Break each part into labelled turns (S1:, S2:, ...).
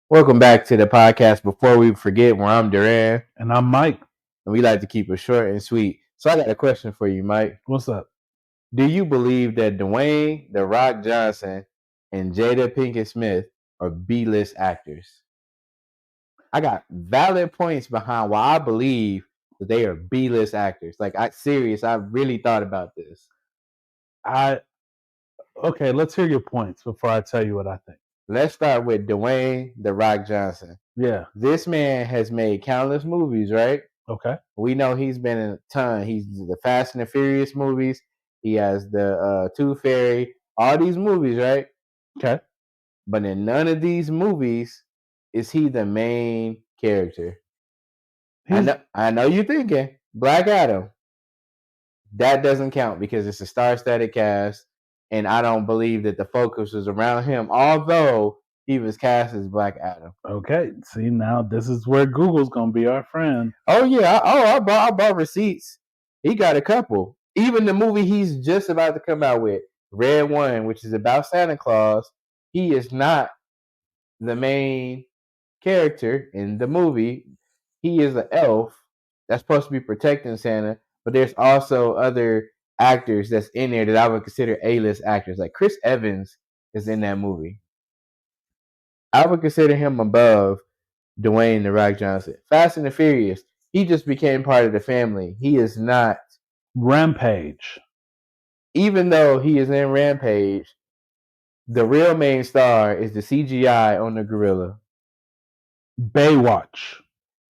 S1: Welcome back to the podcast. Before we forget, where I'm Duran,
S2: And I'm Mike.
S1: and we like to keep it short and sweet. So I got a question for you, Mike.
S2: What's up?
S1: Do you believe that Dwayne The Rock Johnson and Jada Pinkett Smith are B-list actors? I got valid points behind why I believe that they are B-list actors. I really thought about this.
S2: Okay, let's hear your points before I tell you what I think.
S1: Let's start with Dwayne The Rock Johnson.
S2: Yeah.
S1: This man has made countless movies, right?
S2: Okay.
S1: We know he's been in a ton. He's the Fast and the Furious movies. He has the Tooth Fairy, all these movies, right?
S2: Okay.
S1: But in none of these movies is he the main character. I know you're thinking Black Adam. That doesn't count because it's a star-studded cast, and I don't believe that the focus was around him. Although he was cast as Black Adam.
S2: Okay. See, now this is where Google's gonna be our friend.
S1: Oh yeah. I bought receipts. He got a couple. Even the movie he's just about to come out with, Red One, which is about Santa Claus, he is not the main character in the movie. He is an elf that's supposed to be protecting Santa, but there's also other actors that's in there that I would consider A-list actors. Like Chris Evans is in that movie. I would consider him above Dwayne The Rock Johnson. Fast and the Furious, he just became part of the family. He is not.
S2: Rampage.
S1: Even though he is in Rampage, the real main star is the CGI on the gorilla.
S2: Baywatch.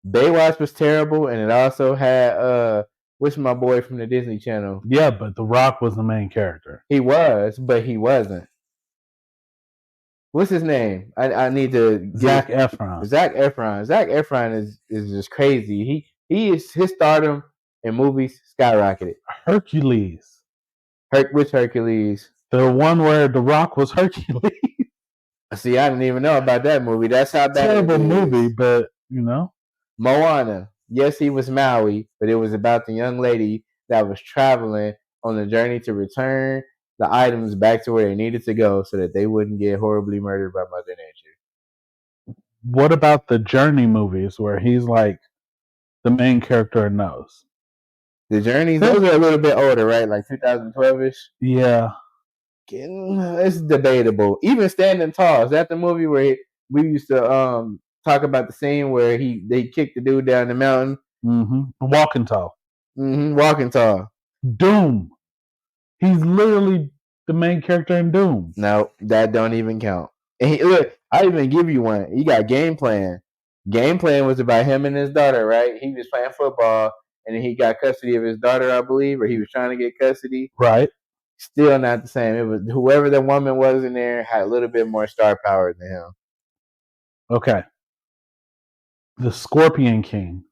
S1: Baywatch was terrible, and it also had what's my boy from the Disney Channel?
S2: Yeah, but The Rock was the main character.
S1: He was, but he wasn't. What's his name? I need to
S2: Zac Efron.
S1: Zac Efron. Zac Efron is just crazy. His stardom in movies skyrocketed.
S2: Hercules.
S1: Which Hercules?
S2: The one where The Rock was Hercules.
S1: See, I didn't even know about that movie. That's how bad.
S2: Terrible movie, but you know.
S1: Moana. Yes, he was Maui, but it was about the young lady that was traveling on the journey to return the items back to where they needed to go so that they wouldn't get horribly murdered by Mother Nature.
S2: What about the Journey movies where he's like the main character in those?
S1: The Journey, those are a little bit older, right? Like 2012-ish?
S2: Yeah.
S1: It's debatable. Even Standing Tall, is that the movie where we used to talk about the scene where they kicked the dude down the mountain?
S2: Mm-hmm. Walking Tall.
S1: Mm-hmm. Walking Tall.
S2: Doom. He's literally the main character in Doom.
S1: No, that don't even count. And look, I even give you one. You got Game Plan. Game Plan was about him and his daughter, right? He was playing football, and then he got custody of his daughter, I believe, or he was trying to get custody.
S2: Right.
S1: Still not the same. It was whoever the woman was in there had a little bit more star power than him.
S2: Okay. The Scorpion King.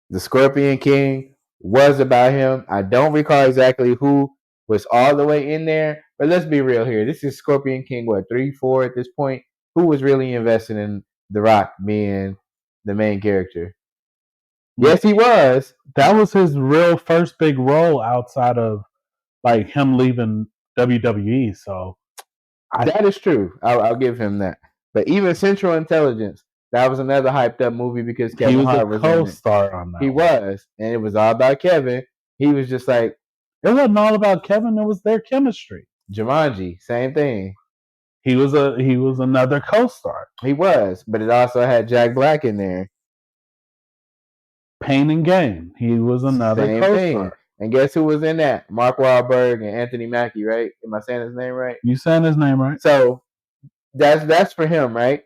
S1: The Scorpion King was about him. I don't recall exactly who was all the way in there, but let's be real here. This is Scorpion King, 3, 4 at this point? Who was really invested in The Rock being the main character? Yes, he was.
S2: That was his real first big role outside of like him leaving WWE. So
S1: that is true. I'll give him that. But even Central Intelligence, that was another hyped up movie because Kevin Hart was
S2: a co-star on that.
S1: He was, and it was all about Kevin. He was just like,
S2: it wasn't all about Kevin. It was their chemistry.
S1: Jumanji, same thing.
S2: He was another co-star.
S1: He was, but it also had Jack Black in there.
S2: Pain and Gain. He was another
S1: same
S2: co-star.
S1: Thing. And guess who was in that? Mark Wahlberg and Anthony Mackie, right? Am I saying his name right?
S2: You saying his name right?
S1: So that's for him, right?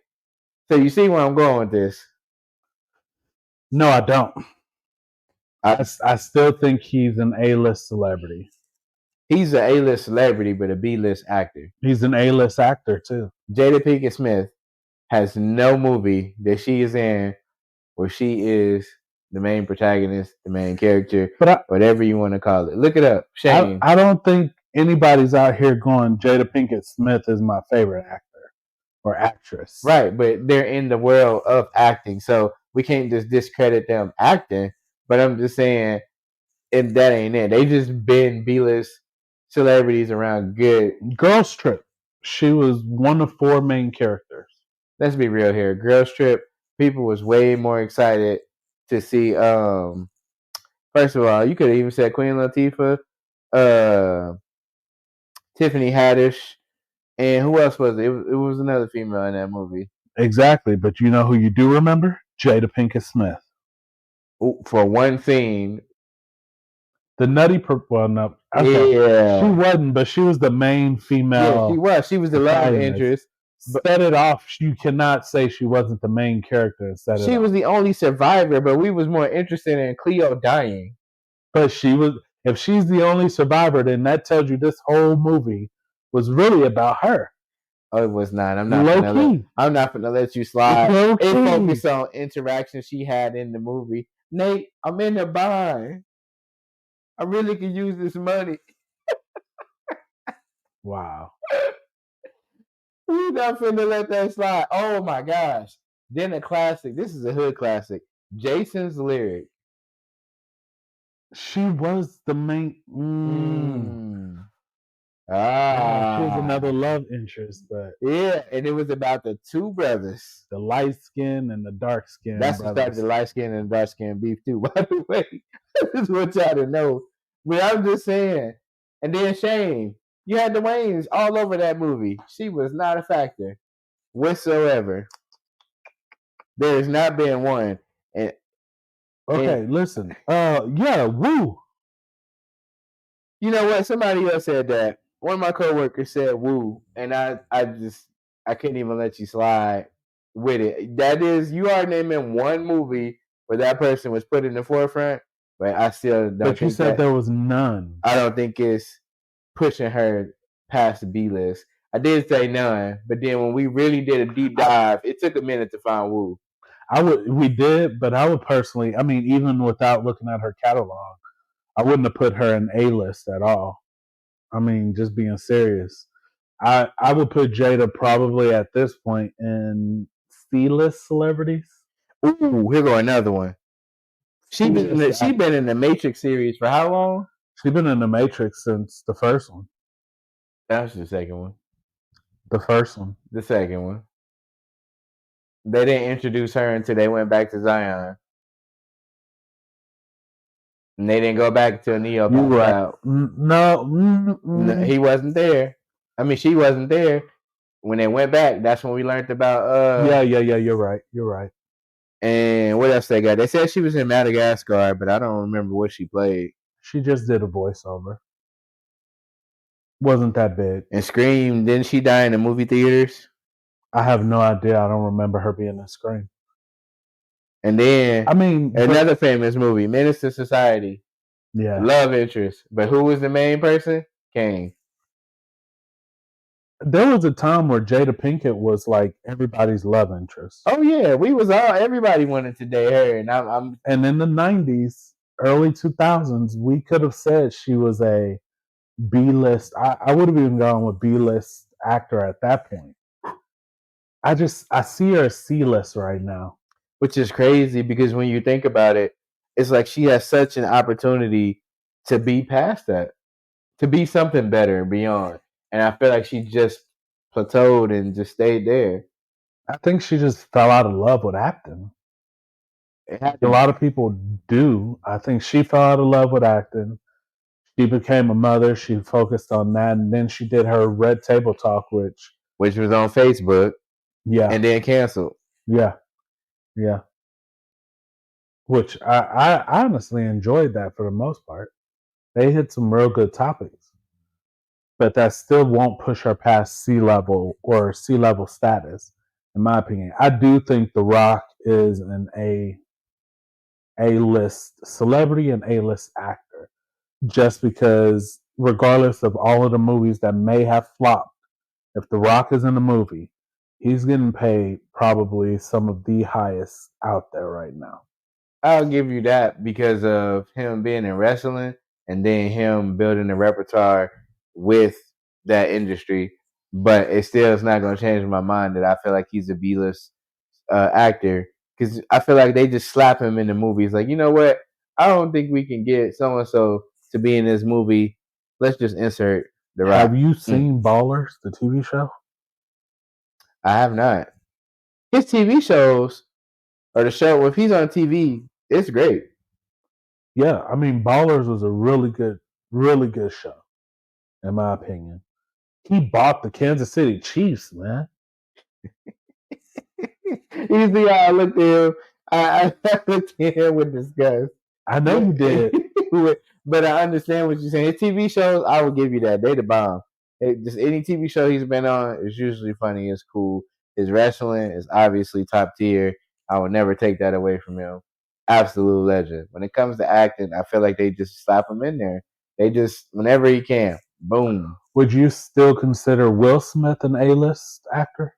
S1: So you see where I'm going with this?
S2: No, I don't. I still think he's an A-list celebrity.
S1: He's an A-list celebrity, but a B-list actor.
S2: He's an A-list actor too.
S1: Jada Pinkett Smith has no movie that she is in where she is the main protagonist, the main character, whatever you want to call it. Look it up. Shame.
S2: I don't think anybody's out here going, Jada Pinkett Smith is my favorite actor or actress.
S1: Right, but they're in the world of acting, so we can't just discredit them acting. But I'm just saying, if that ain't it. They just been B-list celebrities around good.
S2: Girls Trip. She was one of 4 main characters.
S1: let's be real here. Girls Trip, people was way more excited to see. First of all, you could have even said Queen Latifah, uh, Tiffany Haddish, and who else was it? It was another female in that movie.
S2: Exactly, but you know who you do remember? Jada Pinkett Smith.
S1: For one scene.
S2: The well, no,
S1: yeah,
S2: she wasn't, but she was the main female.
S1: Yeah, she was. She was the love interest.
S2: Set it off. You cannot say she wasn't the main character.
S1: She was the only survivor, but we was more interested in Cleo dying.
S2: But she was. If she's the only survivor, then that tells you this whole movie was really about her.
S1: Oh, it was not. I'm not gonna let you slide. It focused on interactions she had in the movie. Nate, I'm in the bind. I really could use this money.
S2: Wow.
S1: We're not finna let that slide. Oh my gosh. Then a classic. This is a hood classic. Jason's Lyric.
S2: She was the main. She was another love interest, but
S1: yeah, and it was about the two brothers,
S2: the light skin and the dark skin.
S1: That's what started the light skin and dark skin beef too. By the way, this is what y'all to know. But I'm just saying. And then Shane, you had the Waynes all over that movie. She was not a factor whatsoever. There has not been one.
S2: Listen. Yeah, woo.
S1: You know what? Somebody else said that. One of my coworkers said woo, and I couldn't even let you slide with it. That is, you are naming one movie where that person was put in the forefront, but I still don't.
S2: But you said there was none.
S1: I don't think it's pushing her past the B list. I did say none, but then when we really did a deep dive, it took a minute to find woo.
S2: We did, but I would personally, I mean, even without looking at her catalog, I wouldn't have put her in A list at all. I mean, just being serious. I would put Jada probably at this point in C list celebrities.
S1: Ooh, here go another one. She been in the Matrix series for how long?
S2: She's been in the Matrix since the first one.
S1: That was the second one.
S2: The first one.
S1: The second one. They didn't introduce her until they went back to Zion. And they didn't go back to Neo.
S2: You right.
S1: No, he wasn't there. I mean, she wasn't there. When they went back, that's when we learned about
S2: Yeah, you're right. You're right.
S1: And what else they got? They said she was in Madagascar, but I don't remember what she played.
S2: She just did a voiceover. Wasn't that big.
S1: And Scream, didn't she die in the movie theaters?
S2: I have no idea. I don't remember her being in Scream.
S1: And then,
S2: I mean,
S1: another famous movie, Menace to Society.
S2: Yeah.
S1: Love interest. But who was the main person? Kane.
S2: There was a time where Jada Pinkett was like everybody's love interest.
S1: Oh yeah, everybody wanted to date her, and I'm.
S2: And in the 90s, early 2000s, we could have said she was a B-list. I would have even gone with B-list actor at that point. I see her as C-list right now,
S1: which is crazy because when you think about it, it's like she has such an opportunity to be past that, to be something better and beyond. And I feel like she just plateaued and just stayed there.
S2: I think she just fell out of love with acting. A lot of people do. I think she fell out of love with acting. She became a mother. She focused on that, and then she did her Red Table Talk, which
S1: was on Facebook.
S2: Yeah,
S1: and then canceled.
S2: Yeah. Which I honestly enjoyed that for the most part. They hit some real good topics, but that still won't push her past C-level or C-level status, in my opinion. I do think The Rock is an A-list celebrity and A-list actor, just because regardless of all of the movies that may have flopped, if The Rock is in the movie, he's getting paid probably some of the highest out there right now.
S1: I'll give you that because of him being in wrestling and then him building a repertoire with that industry. But it still is not going to change my mind that I feel like he's a B-list actor because I feel like they just slap him in the movies. Like, you know what? I don't think we can get so-and-so to be in this movie. Let's just insert The Rock.
S2: Have you seen Ballers, the TV show?
S1: I have not. his TV shows or the show if he's on TV, it's great.
S2: Yeah, I mean, Ballers was a really good show, in my opinion. He bought the Kansas City Chiefs, man.
S1: You see how I looked at him? I looked at him with disgust.
S2: I know you did.
S1: But I understand what you're saying. His TV shows, I will give you that. They the bomb. Just any TV show he's been on is usually funny. It's cool. His wrestling is obviously top tier. I would never take that away from him. Absolute legend. When it comes to acting, I feel like they just slap him in there. They just whenever he can, boom.
S2: Would you still consider Will Smith an A-list actor?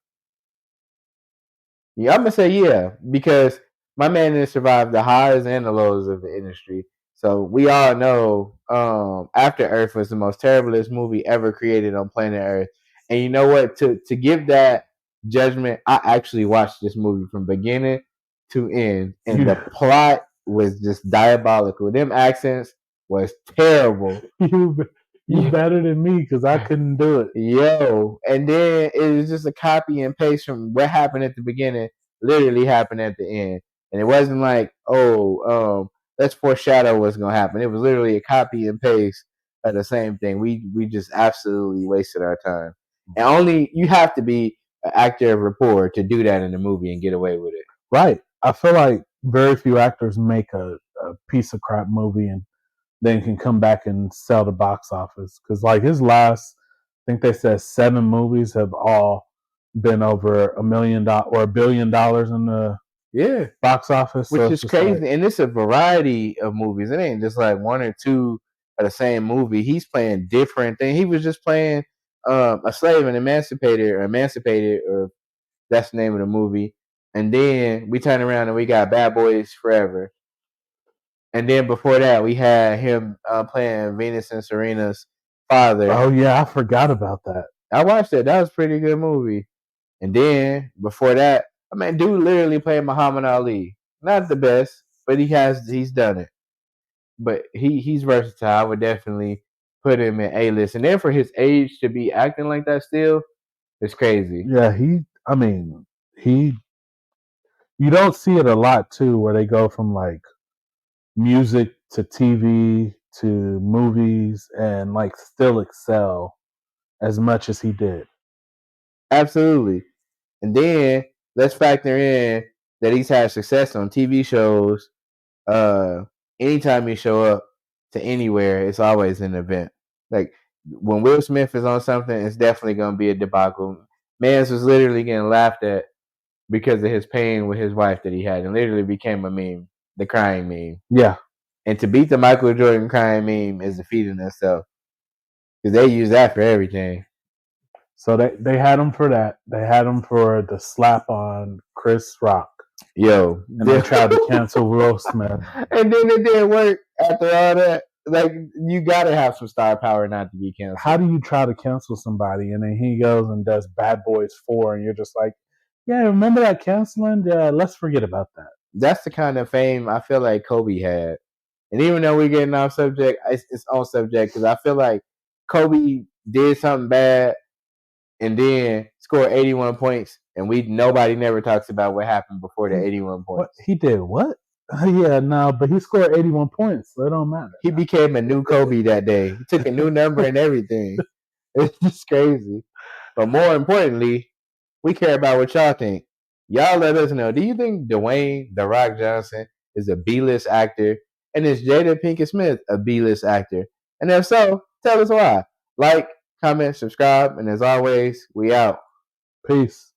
S1: Yeah, I'm gonna say yeah because my man has survived the highs and the lows of the industry. So we all know After Earth was the most terriblest movie ever created on planet Earth. And you know what? To give that judgment, I actually watched this movie from beginning to end, and the plot was just diabolical. Them accents was terrible.
S2: You better than me because I couldn't do it.
S1: Yo, and then it was just a copy and paste from what happened at the beginning, literally happened at the end, and it wasn't like, let's foreshadow what's gonna happen. It was literally a copy and paste of the same thing. We just absolutely wasted our time, and only you have to be an actor of rapport to do that in a movie and get away with it.
S2: Right. I feel like very few actors make a piece of crap movie and then can come back and sell the box office. Because like his last, I think they said 7 movies have all been over $1 million or $1 billion in the box office,
S1: which is crazy. Like, and it's a variety of movies. It ain't just like one or two of the same movie. He's playing different things. He was just playing a slave and emancipated, or that's the name of the movie. And then we turn around and we got Bad Boys Forever. And then before that, we had him playing Venus and Serena's father.
S2: Oh yeah, I forgot about that.
S1: I watched it. That was a pretty good movie. And then before that, I mean, dude literally played Muhammad Ali. Not the best, but he's done it. But he's versatile. I would definitely put him in A-list. And then for his age to be acting like that still, it's crazy.
S2: Yeah, you don't see it a lot too, where they go from like music to TV to movies and like still excel as much as he did.
S1: Absolutely. And then let's factor in that he's had success on TV shows. Anytime you show up to anywhere, it's always an event. Like when Will Smith is on something, it's definitely going to be a debacle. Mans was literally getting laughed at because of his pain with his wife that he had, and literally became a meme, the crying meme.
S2: Yeah.
S1: And to beat the Michael Jordan crying meme is defeating itself because they use that for everything.
S2: So they had him for that. They had him for the slap on Chris Rock.
S1: Yo,
S2: and they tried to cancel Will Smith,
S1: and then it didn't work after all that. Like you gotta have some star power not to be canceled.
S2: How do you try to cancel somebody and then he goes and does Bad Boys 4 and you're just like, yeah, remember that canceling? Yeah, let's forget about that.
S1: That's the kind of fame I feel like Kobe had. And even though we're getting off subject, it's on subject because I feel like Kobe did something bad and then scored 81 points, and nobody never talks about what happened before the 81 points.
S2: What? He did what? Yeah, no, but he scored 81 points, so it don't matter.
S1: He became a new Kobe that day. He took a new number and everything. It's just crazy. But more importantly, we care about what y'all think. Y'all let us know. Do you think Dwayne "The Rock" Johnson is a B-list actor? And is Jada Pinkett Smith a B-list actor? And if so, tell us why. Like, comment, subscribe, and as always, we out.
S2: Peace.